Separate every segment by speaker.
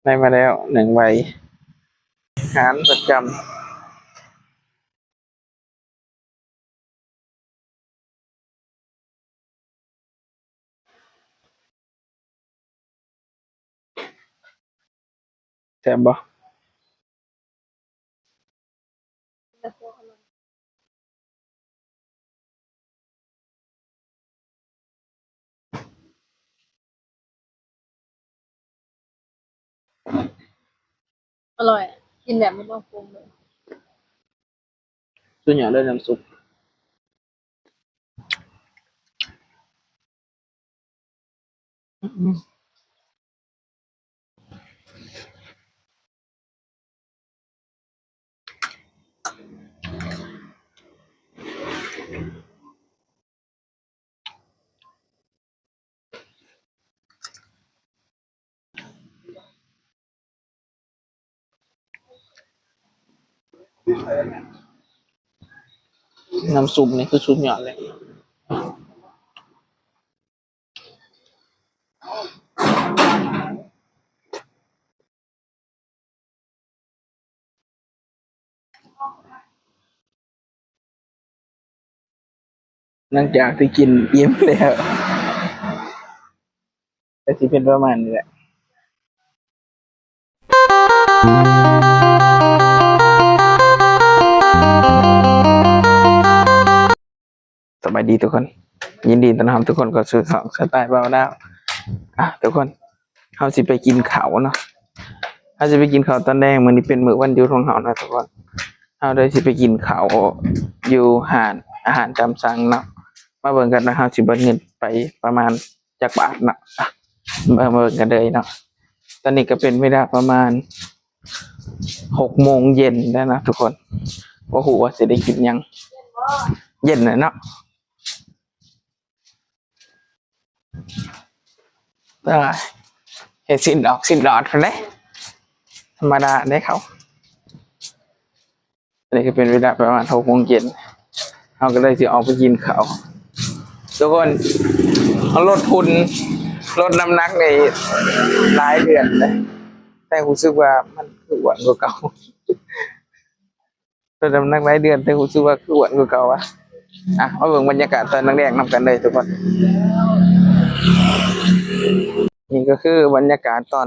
Speaker 1: ได้มาแล้ว1 ใบหารประจำแซ่บบ่
Speaker 2: อร่อยอะกินแบบไม่ต้องปรุงเลย
Speaker 1: ส่วนใหญ่ด้วยน้ำซุปน้ำซุปนี่คือสุดยอดเลยหลังจากที่กินอิ่มแล้วก็สิเป็นประมาณนี้แหละสบายดีทุกคนยินดีต้อนรับทุกคนเข้าสู่ช่องสไตล์เบาดาวทุกคนเขาสิไปกินข้าวเนาะเขาสิไปกินข้าวตอนแรกมื้อนี้เป็นมื้อวันหยุดของเขานะทุกคนเขาได้สิไปกินข้าวอยู่ห้านอาหารตามสั่งเนาะมาเบิ่งกันนะเขาสิเบิดเงินไปประมาณจักบาทเนาะมาเบิ่งกันเลยเนาะตอนนี้ก็เป็นเวลาประมาณ6 โมงเย็นแล้วนะทุกคนบ่ฮู้ว่าสิได้กินหยังเย็นน่ะเนาะเฮ็ดสิ้นหลอดพุ่นเด้ธรรมดาได้เขาอันนี้ก็เป็นเวลาประมาณ6 โมงเย็นเราก็เลยสิออกไปกินข้าวทุกคนเขาลดทุนลดน้ำหนักในหลายเดือนเลยแต่รู้สึกว่ามันคืออ้วนกว่าเก่าลดน้ำหนักหลายเดือนแต่รู้สึกว่าคืออ้วนกว่าเก่าวะมาเบิ่งบรรยากาศตอนแรกๆนำกันเลยทุกคนนี่ก็คือบรรยากาศตอน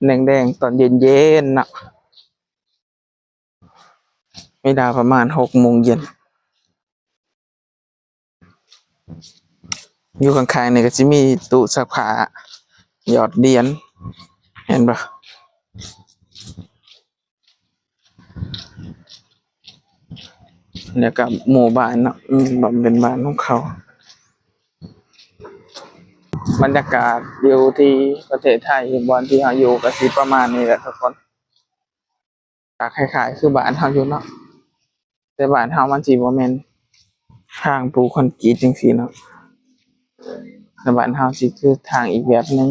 Speaker 1: แดงๆตอนเย็นๆนะเวลาประมาณ6 โมงเย็นอยู่ข้างๆนี่ก็จะมีตู้ซักผ้าหยอดเหรียญเห็นปะเนี่ยกับหมู่บ้านเนาะแบบเป็นบ้านของเขาบรรยากาศอยู่ที่ประเทศไทยบอนที่เราอยู่ก็สิประมาณนี้แหละทุกคนก็คล้ายๆคือบ้านเราอยู่เนาะแต่บ้านเรามันสิบ่แม่นทางปูคอนกรีตจังซี่เนาะแต่บ้านเราสิคือทางอีกแบบนึง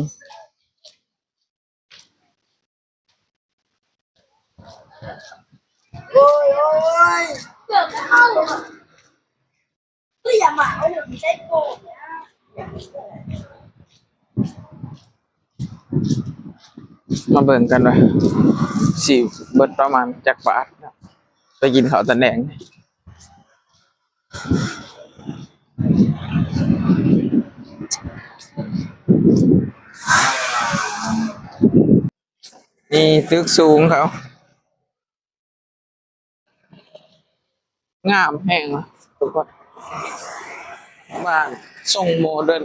Speaker 2: โอ้ยโอ้ยเกือบเข้าก็อย่าหมาเอาหนึ่งได้โกงนะ
Speaker 1: มาเบิ่งกันว่าสิเบิดประมาณจักบาทนะไปกินข้าวตะแหน่งนี่ตึกสูงเขางามแห้งอะทุกคนบ้านทรงโมเดิร์น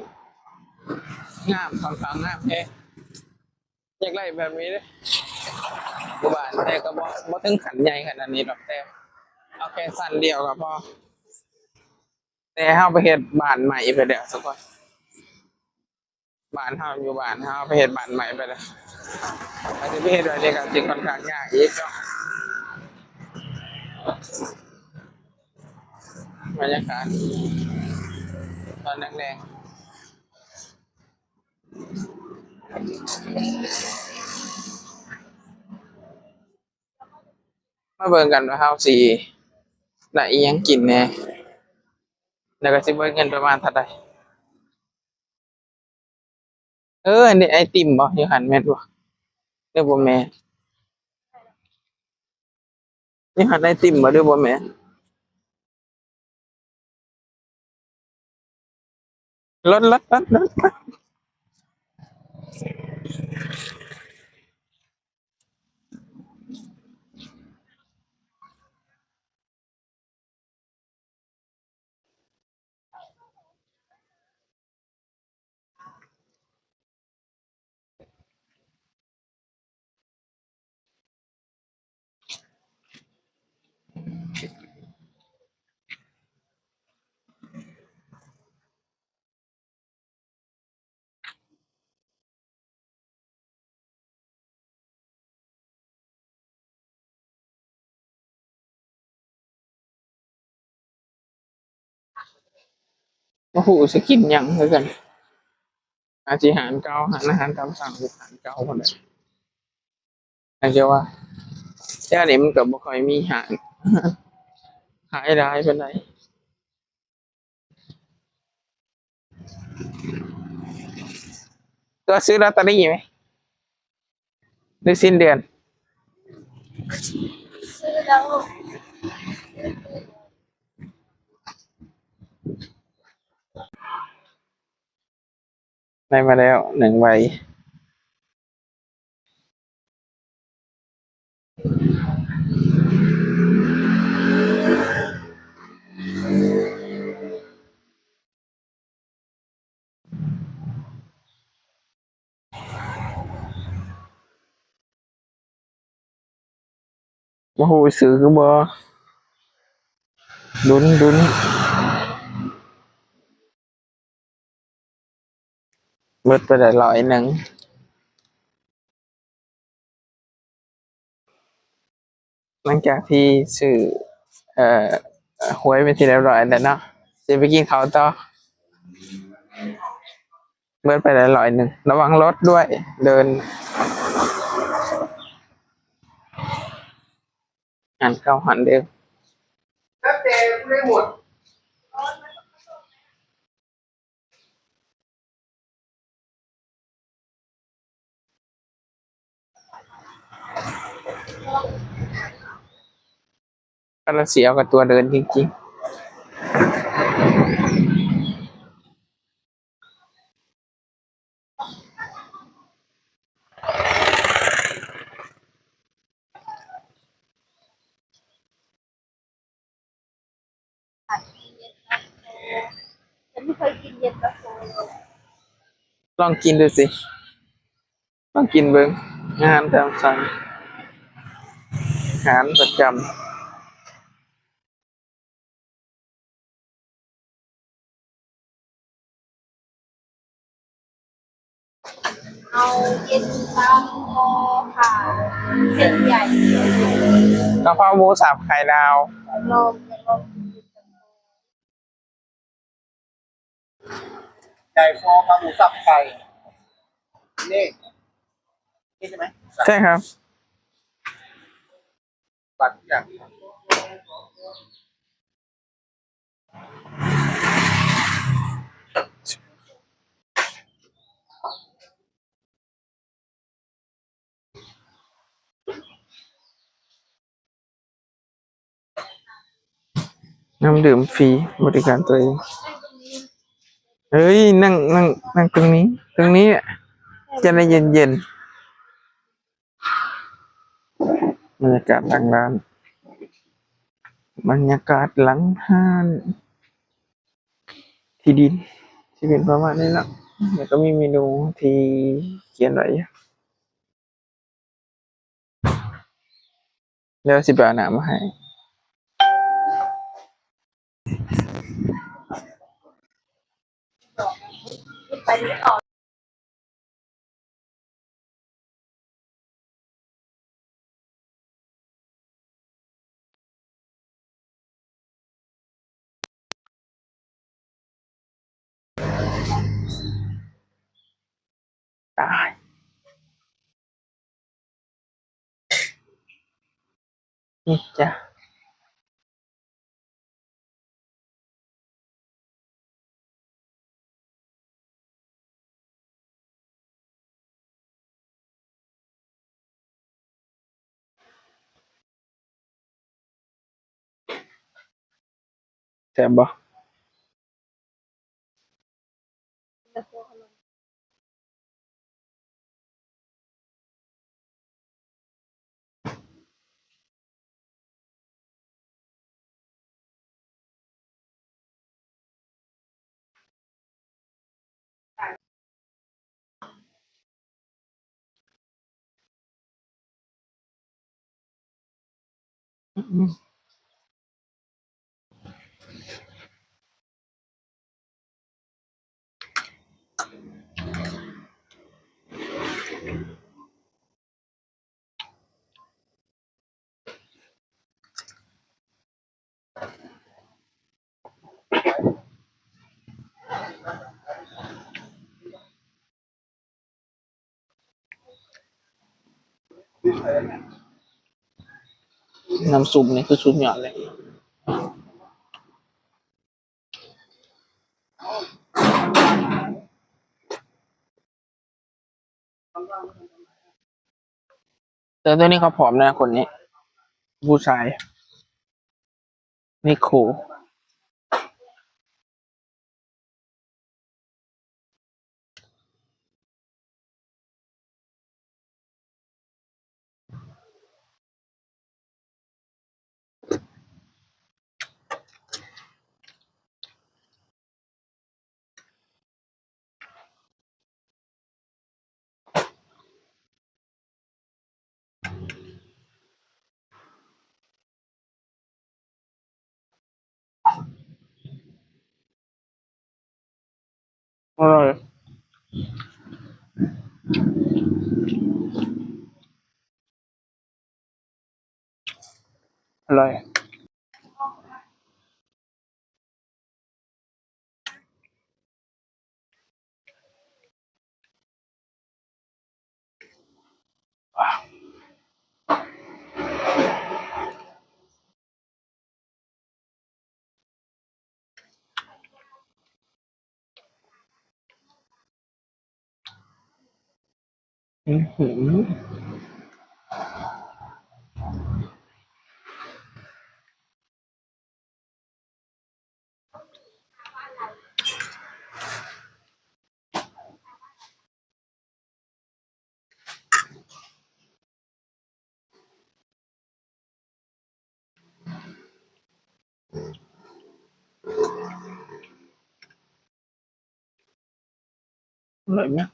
Speaker 1: งามค่อนข้างงามแท้อยากได้แบบนี้เลยบ้านแต่ก็บ่ถึงขันใหญ่ขนาดนี้หรอกแต่เอาแค่สั้นเดียวก็พอแต่เฮาไปเฮ็ดบ้านใหม่ไปแล้วทุกคนบ้านเฮาอยู่บ้านเฮาไปเฮ็ดบ้านใหม่ไปแล้วอาจจะไปเฮ็ดอะไรกันจริงค่อนข้างยากอีกเนาะบรรยากาศตอนแรงๆมาเบิ่งกันว่าเฮาสิได้อิหยังกินแหน่แล้วก็สิเบิดเงินประมาณเท่าใดอันนี้ไอติมบ่อยู่หันแม่นบ่ เด้อบ่แม่นนี่หันไอติมบ่เด้อบ่แม่นรถบ่ฮู้สิกินหยังคือกันอาสิหารเก่าหารอาหารตามสั่งหรืออาหารเก่าพุ่นน่ะอาจจะว่าแต่อันนี้มันก็บ่ค่อยมีหารขายหลายปานใดตัวซื้อลอตเตอรี่ไหมหรือสิ้นเดือน
Speaker 2: ซื้อแล้ว
Speaker 1: ได้มาแล้ว1 ใบบ่ฮู้ซื้อคือบ่ลุ้นเบิดไปได้100หลังจากที่ซื้อเอ่อหวยเป็นที่เรียบร้อยแล้วเนาะสิไปกินข้าวต่อเบิดไปได้100ระวังรถด้วยเดินหันเข้าหันเดิมก็เราเสียกับตัวเดินจริง
Speaker 2: ฉันไม่เคยกินเย็นตาโฟเลย
Speaker 1: ๆลองกินดูสิลองกินเบิ่งอาหารตามสั่งอาหารประจำ
Speaker 2: เอาเย็นตาโฟค่ะเส้นใหญ่
Speaker 1: กะเพราหมูสับไข่ดาว
Speaker 2: ลมลมเย็นตาโฟ
Speaker 3: ไก่ฟองมาหมูสับไก่นี่นี่ใช่ไหม
Speaker 1: ใช่ครับ
Speaker 3: บัตรทุกอย่าง
Speaker 1: น้ำดื่มฟรีบริการตัวเองเฮ้ยนั่งตรงนี้จะได้เย็นบรรยากาศหลังร้านบรรยากาศหลังห้านที่ดินที่เป็นประมาณนี้เนาะแล้วก็มีเมนูที่เขียนไว้แล้วสิไปเอาน้ำมาให้
Speaker 2: ไปที่ต่อ
Speaker 1: ตายนี่จ้ะ แซ่บบ่
Speaker 2: แต่พวกอร่อย
Speaker 1: น้ำซุปนี่คือสุดยอดเลยแต่ตัวนี้เขาผอมนะคนนี้ ผู้ชายนี่โคอร่อยอร่อยอือหืออร่อยมาก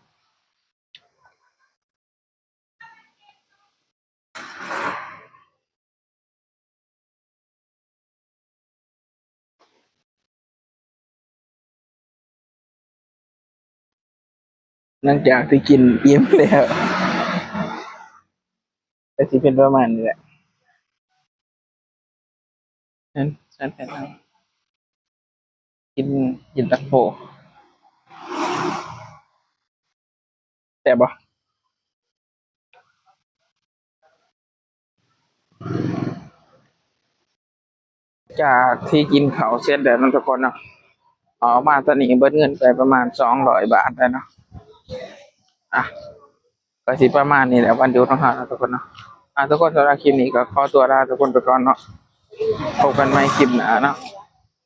Speaker 1: หลังจากที่กินอิ่มแล้วแต่ที่เป็นประมาณนี้แหละฉันแค่นั่งกินกินตักโพแต่บบ่จากที่กินเขาวเสร็จแล้วนั่นทุกคนเนาะออกมาตอนนี้เบิดเงินไปประมาณ200 บาทแล้วเนาะอ่ะก็สิประมาณนี้แหละวันหยุดของเราเนาะทุกคนเนาะทุกคนสำหรับคลิปนี้ก็ขอตัวลาทุกคนไปก่อนเนาะพบกันใหม่คลิปหน้าเนาะ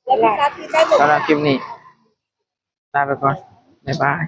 Speaker 2: แล้วพิซซ่าที่ได้หมด
Speaker 1: สำหรับคลิปนี้ลาไปก่อนบ๊ายบาย